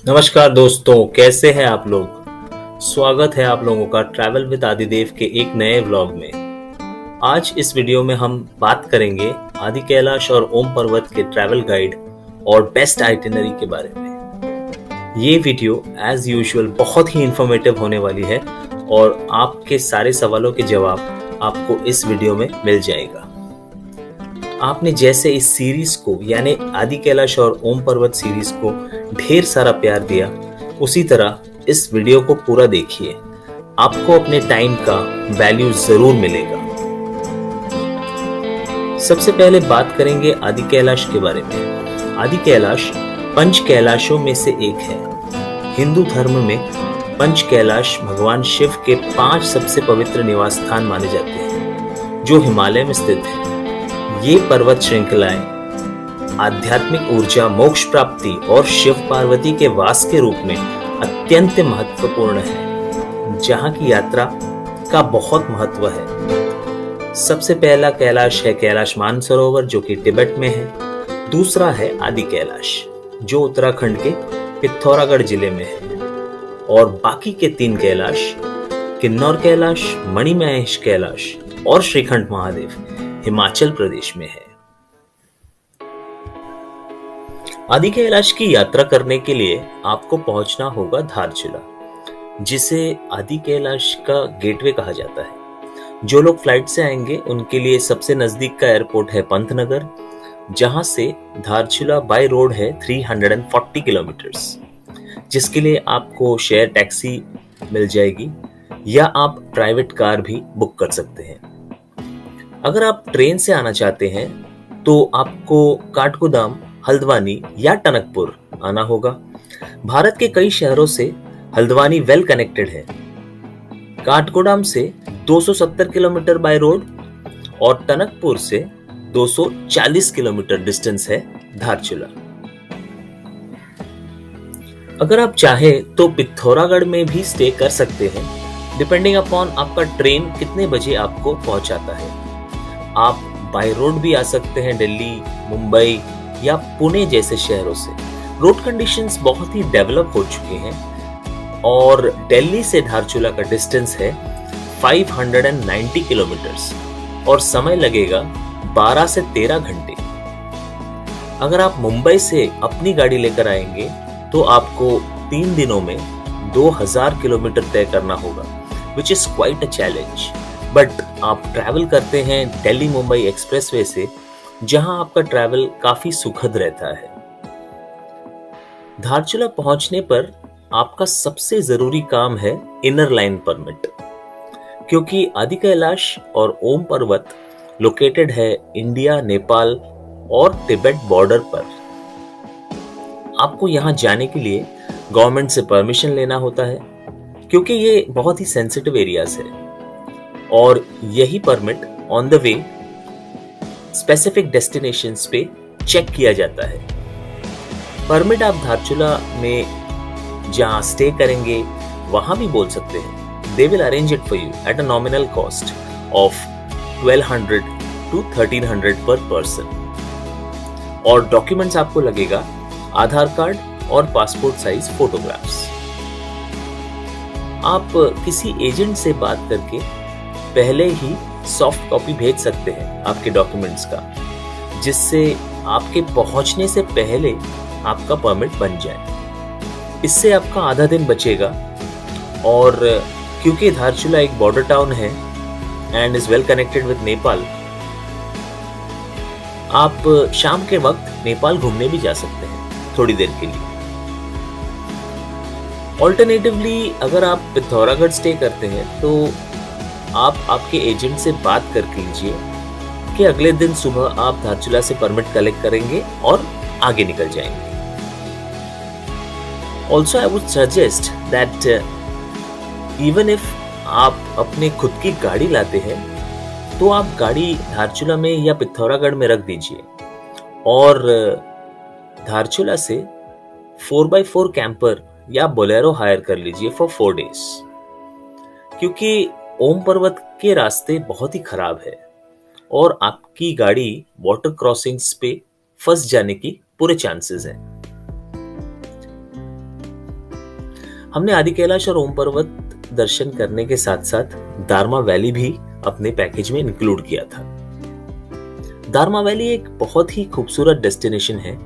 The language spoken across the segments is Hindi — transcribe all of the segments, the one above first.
नमस्कार दोस्तों, कैसे हैं आप लोग। स्वागत है आप लोगों का ट्रैवल विद आदिदेव के एक नए व्लॉग में। आज इस वीडियो में हम बात करेंगे आदि कैलाश और ओम पर्वत के ट्रैवल गाइड और बेस्ट आइटिनरी के बारे में। ये वीडियो एज यूजुअल बहुत ही इंफॉर्मेटिव होने वाली है और आपके सारे सवालों के जवाब आपको इस वीडियो में मिल जाएगा। आपने जैसे इस सीरीज को यानी आदि कैलाश और ओम पर्वत सीरीज को ढेर सारा प्यार दिया, उसी तरह इस वीडियो को पूरा देखिए। आपको अपने टाइम का वैल्यू जरूर मिलेगा। सबसे पहले बात करेंगे आदि कैलाश के बारे में। आदि कैलाश पंच कैलाशों में से एक है। हिंदू धर्म में पंच कैलाश भगवान शिव के 5 सबसे पवित्र निवास स्थान माने जाते हैं, जो हिमालय में स्थित है। ये पर्वत श्रृंखलाएं आध्यात्मिक ऊर्जा, मोक्ष प्राप्ति और शिव पार्वती के वास के रूप में अत्यंत महत्वपूर्ण है, जहां की यात्रा का बहुत महत्व है। सबसे पहला कैलाश है कैलाश मानसरोवर, जो कि तिब्बत में है। दूसरा है आदि कैलाश, जो उत्तराखंड के पिथौरागढ़ जिले में है। और बाकी के 3 कैलाश किन्नौर कैलाश, मणिमहेश कैलाश और श्रीखंड महादेव हिमाचल प्रदेश में है। आदि कैलाश की यात्रा करने के लिए आपको पहुंचना होगा धारचूला, जिसे आदि कैलाश का गेटवे कहा जाता है। जो लोग फ्लाइट से आएंगे उनके लिए सबसे नजदीक का एयरपोर्ट है पंतनगर, जहां से धारचूला बाय रोड है 340 किलोमीटर्स, जिसके लिए आपको शेयर टैक्सी मिल जाएगी या आप प्राइवेट कार भी बुक कर सकते हैं। अगर आप ट्रेन से आना चाहते हैं तो आपको काठगोदाम, हल्द्वानी या टनकपुर आना होगा। भारत के कई शहरों से हल्द्वानी वेल कनेक्टेड है। काठगोदाम से 270 किलोमीटर बाय रोड और टनकपुर से 240 किलोमीटर डिस्टेंस है धारचूला। अगर आप चाहें तो पिथौरागढ़ में भी स्टे कर सकते हैं, डिपेंडिंग अपॉन आपका ट्रेन कितने बजे आपको पहुंचाता है। आप बाय रोड भी आ सकते हैं दिल्ली, मुंबई या पुणे जैसे शहरों से। रोड कंडीशंस बहुत ही डेवलप हो चुके हैं और दिल्ली से धारचूला का डिस्टेंस है 590 किलोमीटर्स और समय लगेगा 12 से 13 घंटे। अगर आप मुंबई से अपनी गाड़ी लेकर आएंगे तो आपको 3 दिनों में 2000 किलोमीटर तय करना होगा, which is quite a challenge. But आप ट्रैवल करते हैं दिल्ली मुंबई एक्सप्रेसवे से, जहां आपका ट्रैवल काफी सुखद रहता है। धारचूला पहुंचने पर आपका सबसे जरूरी काम है इनर लाइन परमिट, क्योंकि आदि कैलाश और ओम पर्वत लोकेटेड है इंडिया, नेपाल और तिब्बत बॉर्डर पर। आपको यहां जाने के लिए गवर्नमेंट से परमिशन लेना होता है, क्योंकि ये बहुत ही सेंसिटिव एरियाज है और यही permit on the way specific destinations पे चेक किया जाता है। परमिट आप धारचूला में जहां स्टे करेंगे वहां भी बोल सकते हैं। They will arrange it for you at a nominal cost of 1200 to 1300 पर पर्सन। और डॉक्यूमेंट्स आपको लगेगा आधार कार्ड और पासपोर्ट साइज फोटोग्राफ्स। आप किसी एजेंट से बात करके पहले ही सॉफ्ट कॉपी भेज सकते हैं आपके डॉक्यूमेंट्स का, जिससे आपके पहुंचने से पहले आपका परमिट बन जाए। इससे आपका आधा दिन बचेगा और क्योंकि धारचूला एक बॉर्डर टाउन है and is well connected with Nepal, आप शाम के वक्त नेपाल घूमने भी जा सकते हैं थोड़ी देर के लिए। ऑल्टरनेटिवली अगर आप पिथौरागढ़ स्टे करते हैं तो आप आपके एजेंट से बात करके लीजिए कि अगले दिन सुबह आप धारचूला से परमिट कलेक्ट करेंगे और आगे निकल जाएंगे। Also I would suggest that even if आप अपने खुद की गाड़ी लाते हैं तो आप गाड़ी धारचूला में या पिथौरागढ़ में रख दीजिए और धारचूला से 4x4 कैंपर या बोलेरो हायर कर लीजिए फॉर 4 days, क्योंकि ओम पर्वत के रास्ते बहुत ही खराब है और आपकी गाड़ी वाटर क्रॉसिंग्स पे फंस जाने की पूरे चांसेस हैं। हमने आदि कैलाश और ओम पर्वत दर्शन करने के साथ साथ दारमा वैली भी अपने पैकेज में इंक्लूड किया था। दारमा वैली एक बहुत ही खूबसूरत डेस्टिनेशन है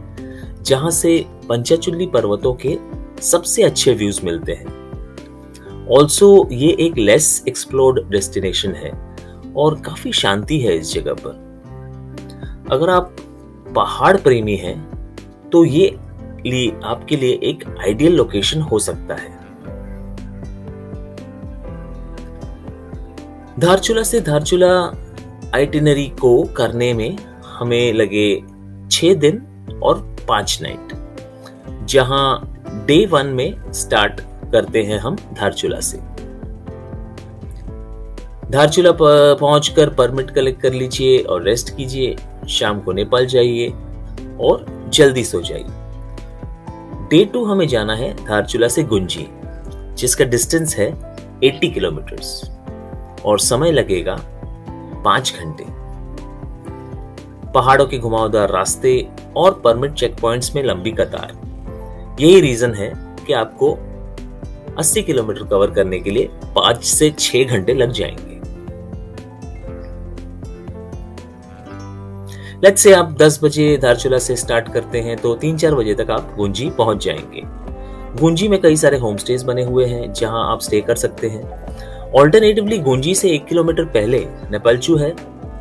जहां से पंचाचुल्ली पर्वतों के सबसे अच्छे व्यूज मिलते हैं। ऑल्सो ये एक लेस एक्सप्लोर्ड डेस्टिनेशन है और काफी शांति है इस जगह पर। अगर आप पहाड़ प्रेमी हैं तो ये आपके लिए एक आइडियल लोकेशन हो सकता है। धारचूला से धारचूला आइटिनरी को करने में हमें लगे 6 दिन और 5 नाइट, जहां डे 1 में स्टार्ट करते हैं हम धारचूला से। धारचूला पहुंचकर परमिट कलेक्ट कर लीजिए और रेस्ट कीजिए। शाम को नेपाल जाइए और जल्दी सो जाइए। डे 2 हमें जाना है धारचूला से गुंजी, जिसका डिस्टेंस है 80 किलोमीटर्स और समय लगेगा 5 घंटे। पहाड़ों के घुमावदार रास्ते और परमिट चेक पॉइंट्स में लंबी कतार, यही रीजन है कि आपको 80 किलोमीटर कवर करने के लिए 5 से 6 घंटे लग जाएंगे। लेट्स से आप 10 बजे धारचूला से स्टार्ट करते हैं तो 3-4 बजे तक आप गुंजी पहुंच जाएंगे। गुंजी में कई सारे होम स्टेज बने हुए हैं जहां आप स्टे कर सकते हैं। ऑल्टरनेटिवली गुंजी से 1 किलोमीटर पहले नेपालचू है,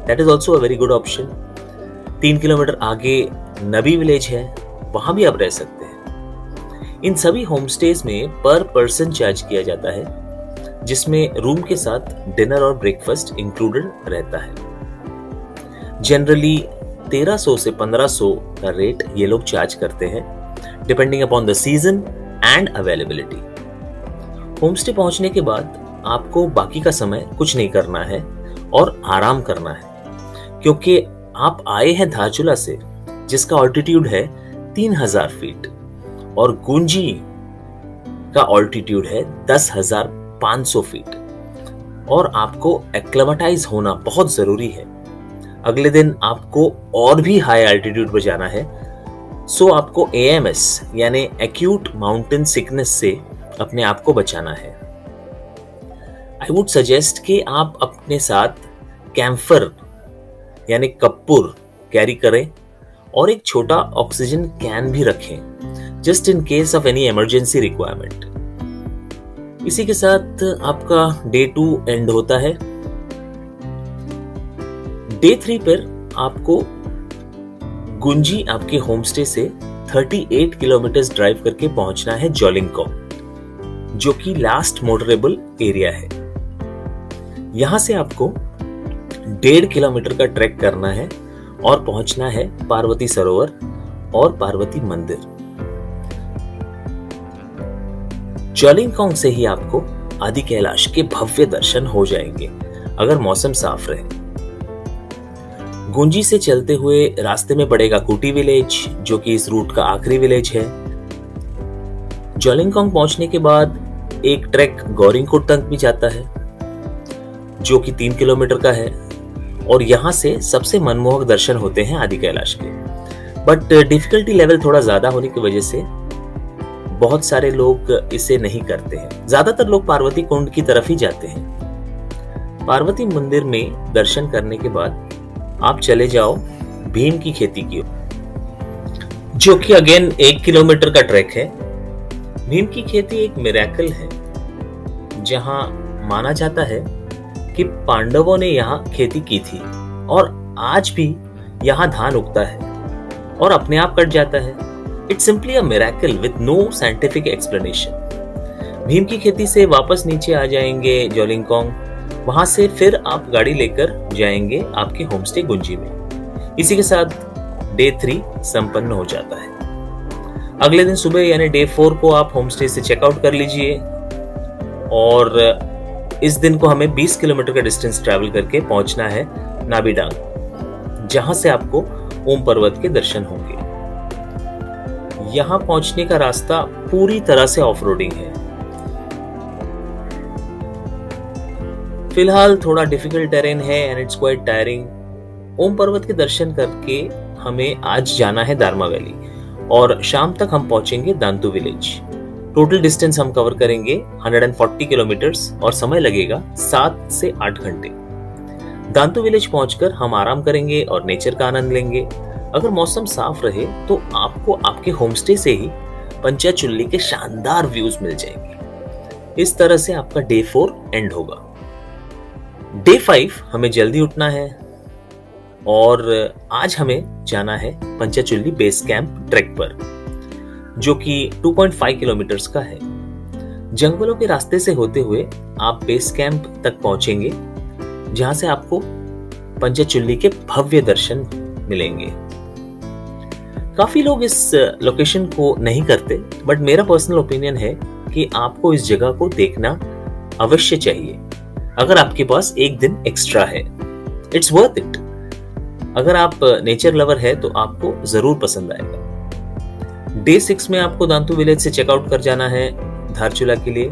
that is also a very good option. 3 kilometre आगे नबी विलेज है, वहां भी आप रह सकते हैं। इन सभी होम स्टेज में पर पर्सन चार्ज किया जाता है, जिसमें रूम के साथ डिनर और ब्रेकफास्ट इंक्लूडेड रहता है। जनरली 1300 से 1500 का रेट ये लोग चार्ज करते हैं, depending upon the season and availability. Homestay पहुंचने के बाद आपको बाकी का समय कुछ नहीं करना है और आराम करना है, क्योंकि आप आए हैं धारचूला से, जिसका ऑल्टीट्यूड है 3000 फीट और गुंजी का ऑल्टीट्यूड है 10,500 फीट, और आपको एक्लेमेटाइज होना बहुत जरूरी है। अगले दिन आपको और भी हाई एल्टीट्यूड पर जाना है, सो आपको AMS यानी एक्यूट माउंटेन सिकनेस से अपने आप को बचाना है। आई वुड सजेस्ट कि आप अपने साथ कैम्फर यानी कपूर कैरी करें और एक छोटा ऑक्सीजन कैन भी रखें, just in case of any emergency requirement. इसी के साथ आपका डे 2 एंड होता है। डे 3 पर आपको गुंजी आपके होमस्टे से 38 किलोमीटर ड्राइव करके पहुंचना है जोलिंगकोंग, जो कि लास्ट मोटरेबल एरिया है। यहां से आपको 1.5 किलोमीटर का ट्रैक करना है और पहुंचना है पार्वती सरोवर और पार्वती मंदिर। जोलिंगकोंग से ही आपको आदि कैलाश के भव्य दर्शन हो जाएंगे अगर मौसम साफ रहे। गुंजी से चलते हुए रास्ते में पड़ेगा कुटी विलेज, जो कि इस रूट का आखिरी विलेज है। जोलिंगकोंग पहुंचने के बाद एक ट्रैक गौरिंगकुट तक भी जाता है, जो कि 3 किलोमीटर का है, और यहां से सबसे मनमोहक दर्शन होते हैं आदि कैलाश के। बट डिफिकल्टी लेवल थोड़ा ज्यादा होने की वजह से बहुत सारे लोग इसे नहीं करते हैं। ज्यादातर लोग पार्वती कुंड की तरफ ही जाते हैं। पार्वती मंदिर में दर्शन करने के बाद आप चले जाओ भीम की खेती की, जो कि अगेन 1 किलोमीटर का ट्रैक है। भीम की खेती एक मिरेकल है, जहां माना जाता है कि पांडवों ने यहाँ खेती की थी और आज भी यहाँ धान उगता है और अपने आप कट जाता है। It's simply a miracle with no scientific explanation. Bhim की खेती से वापस नीचे आ जाएंगे जोलिंगकोंग, वहां से फिर आप गाड़ी लेकर जाएंगे आपके होमस्टे गुंजी में। इसी के साथ डे 3 संपन्न हो जाता है। अगले दिन सुबह यानी डे 4 को आप होमस्टे से चेकआउट कर लीजिए, और इस दिन को हमें 20 किलोमीटर का डिस्टेंस ट्रैवल करके पहुंचना है नाबीडांग, जहां से आपको ओम पर्वत के दर्शन होंगे। यहां पहुंचने का रास्ता पूरी तरह से ऑफ रोडिंग है। फिलहाल थोड़ा डिफिकल्ट टेरेन है एंड इट्स क्वाइट टायरिंग। ओम पर्वत के दर्शन करके हमें आज जाना है दारमा वैली और शाम तक हम पहुंचेंगे दांतु विलेज। टोटल डिस्टेंस हम कवर करेंगे 140 किलोमीटर्स और समय लगेगा 7 से 8 घंटे। दांतू विलेज पहुंचकर हम आराम करेंगे और नेचर का आनंद लेंगे। अगर मौसम साफ रहे तो आपको आपके होमस्टे से ही पंचाचुल्ली के शानदार व्यूज मिल जाएंगे। इस तरह से आपका डे 4 एंड होगा। डे 5 हमें जल्दी उठना है और आज हमें जाना है पंचाचुल्ली बेस कैंप ट्रैक पर, जो कि 2.5 किलोमीटर्स का है। जंगलों के रास्ते से होते हुए आप बेस कैंप तक पहुंचेंगे, जहां से आपको पंचाचुल्ली के भव्य दर्शन मिलेंगे। काफी लोग इस लोकेशन को नहीं करते, बट मेरा पर्सनल ओपिनियन है कि आपको इस जगह को देखना अवश्य चाहिए अगर आपके पास एक दिन एक्स्ट्रा है। It's worth it. अगर आप नेचर लवर है तो आपको जरूर पसंद आएगा। डे 6 में आपको दांतू विलेज से चेकआउट कर जाना है धारचूला के लिए।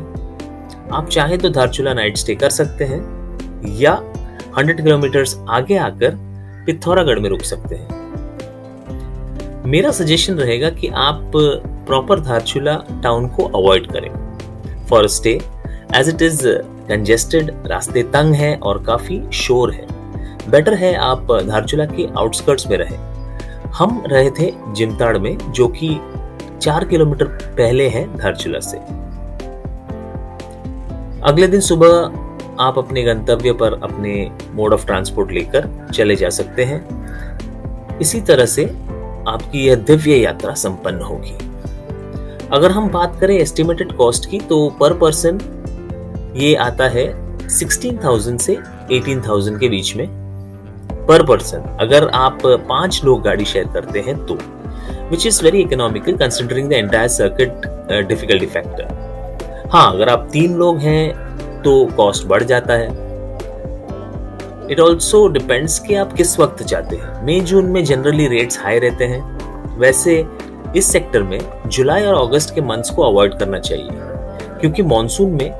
आप चाहे तो धारचूला नाइट स्टे कर सकते हैं या 100 किलोमीटर्स आगे आकर पिथौरागढ़ में रुक सकते हैं। मेरा सजेशन रहेगा कि आप प्रॉपर धारचूला टाउन को अवॉइड करें for stay, as it is congested, रास्ते तंग हैं और काफी शोर है। बेटर है आप धारचूला के आउटस्कर्ट्स में रहें। हम रहे थे जिमताड़ में, जो कि 4 किलोमीटर पहले है धारचूला से। अगले दिन सुबह आप अपने गंतव्य पर अपने मोड ऑफ ट्रांसपोर्ट लेकर चले जा सकते हैं। इसी तरह से आपकी यह दिव्य यात्रा संपन्न होगी। अगर हम बात करें एस्टिमेटेड कॉस्ट की, तो पर पर्सन ये आता है 16,000 से 18,000 के बीच में पर पर्सन, अगर आप 5 लोग गाड़ी शेयर करते हैं तो, which is very economical considering the entire circuit difficulty factor. हाँ, अगर आप 3 लोग हैं तो कॉस्ट बढ़ जाता है। इट ऑल्सो डिपेंड्स कि आप किस वक्त जाते हैं। मई जून में जनरली रेट्स हाई रहते हैं। वैसे इस सेक्टर में जुलाई और अगस्त के मंथ्स को अवॉइड करना चाहिए, क्योंकि मॉनसून में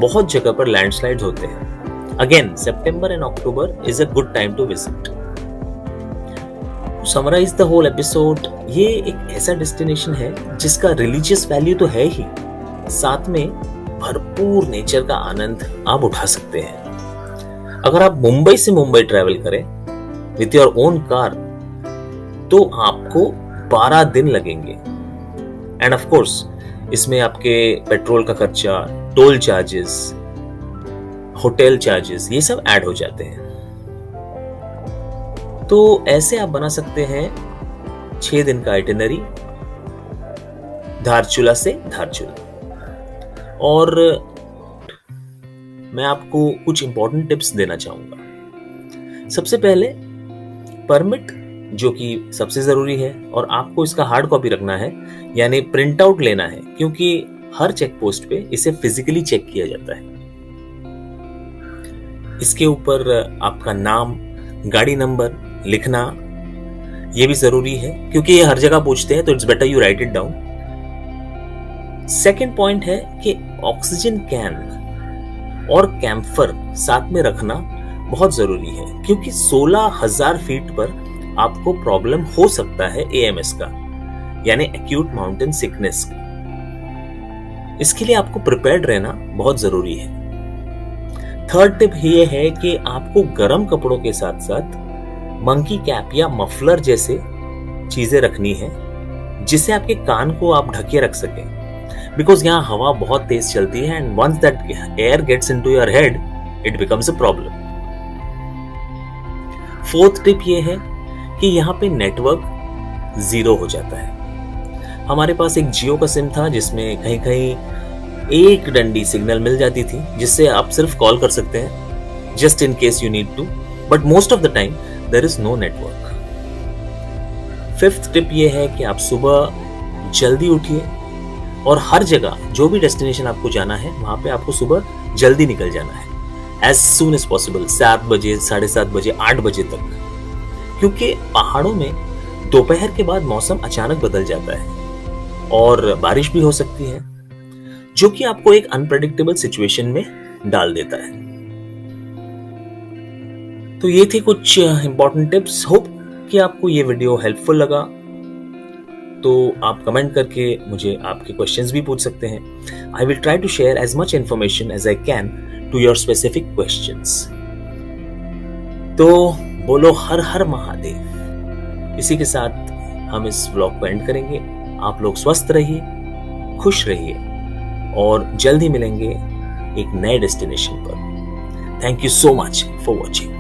बहुत जगह पर लैंडस्लाइड्स होते हैं। Again, September and October is a good time to visit. Summarise the whole episode, ये एक ऐसा डेस्टिनेशन है जिसका रिलीजियस वैल्यू तो है ही, साथ में भरपूर नेचर का आनंद आप उठा सकते हैं। अगर आप मुंबई से मुंबई ट्रैवल करें विथ योर ओन कार तो आपको 12 दिन लगेंगे। एंड ऑफ कोर्स इसमें आपके पेट्रोल का खर्चा, टोल चार्जेस, होटल चार्जेस, ये सब ऐड हो जाते हैं। तो ऐसे आप बना सकते हैं 6 दिन का आइटिनरी धारचूला से धारचूला। और मैं आपको कुछ इंपॉर्टेंट टिप्स देना चाहूंगा। सबसे पहले परमिट, जो कि सबसे जरूरी है, और आपको इसका हार्ड कॉपी रखना है, यानी प्रिंट आउट लेना है, क्योंकि हर चेक पोस्ट पे इसे फिजिकली चेक किया जाता है। इसके ऊपर आपका नाम, गाड़ी नंबर लिखना ये भी जरूरी है, क्योंकि ये हर जगह पूछते हैं, तो it's better you right it down. Second point है कि ऑक्सीजन कैन और कैम्फर साथ में रखना बहुत जरूरी है, क्योंकि 16,000 फीट पर आपको प्रॉब्लम हो सकता है एएमएस का, यानी एक्यूट माउंटेन सिकनेस का। इसके लिए आपको प्रिपेयर्ड रहना बहुत जरूरी है। थर्ड टिप ये है कि आपको गर्म कपड़ों के साथ साथ मंकी कैप या मफलर जैसे चीजें रखनी है, जिससे आपके कान को आप ढके रख सकें, बिकॉज यहाँ हवा बहुत तेज चलती है and once that air gets into your head it becomes a problem. Fourth tip ये है कि यहाँ पे नेटवर्क 0 हो जाता है। हमारे पास एक जियो का सिम था, जिसमें कहीं कहीं एक डंडी सिग्नल मिल जाती थी, जिससे आप सिर्फ कॉल कर सकते हैं just in case you need to, but most of the time there is no network. Fifth tip ये है कि आप सुबह जल्दी उठिए और हर जगह जो भी डेस्टिनेशन आपको जाना है वहां पे आपको सुबह जल्दी निकल जाना है, एज सून एज पॉसिबल, 7 बजे, 7:30 बजे, 8 बजे तक, क्योंकि पहाड़ों में दोपहर के बाद मौसम अचानक बदल जाता है और बारिश भी हो सकती है, जो कि आपको एक अनप्रेडिक्टेबल सिचुएशन में डाल देता है। तो ये थी कुछ इंपॉर्टेंट टिप्स। होप कि आपको ये वीडियो हेल्पफुल लगा। तो आप कमेंट करके मुझे आपके क्वेश्चंस भी पूछ सकते हैं। I will try to share as much information as I can to your specific questions. तो बोलो हर हर महादेव। इसी के साथ हम इस व्लॉग को एंड करेंगे। आप लोग स्वस्थ रहिए, खुश रहिए और जल्दी मिलेंगे एक नए डेस्टिनेशन पर। Thank you so much for watching.